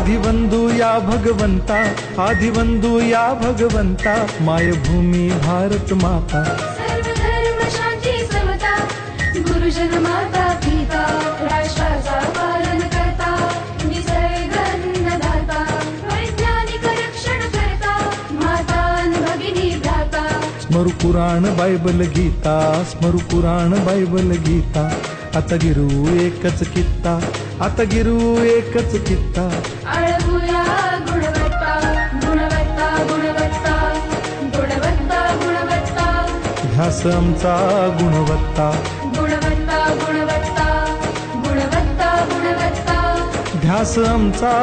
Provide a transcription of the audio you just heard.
आदिवंदू या भगवंता, आदिवंदू या भगवंता, मायभूमी भारत माता। सर्व धर्म शांती समता, गुरुजन माता पिता, राष्ट्राचा पालन करता, निसर्ग अन्नदाता, वैज्ञानिक रक्षण करता, माता भगिनी भ्राता। स्मरू पुराण बायबल गीता, स्मरू पुराण बायबल गीता, आता गिरू एकच कित्ता, आता गिरू एकच कित्ता। आळवूया गुणवत्ता, गुणवत्ता, गुणवत्ता, गुणवत्ता, गुणवत्ता, ध्यास आमचा गुणवत्ता, गुणवत्ता, गुणवत्ता, गुणवत्ता, गुणवत्ता, ध्यास आमचा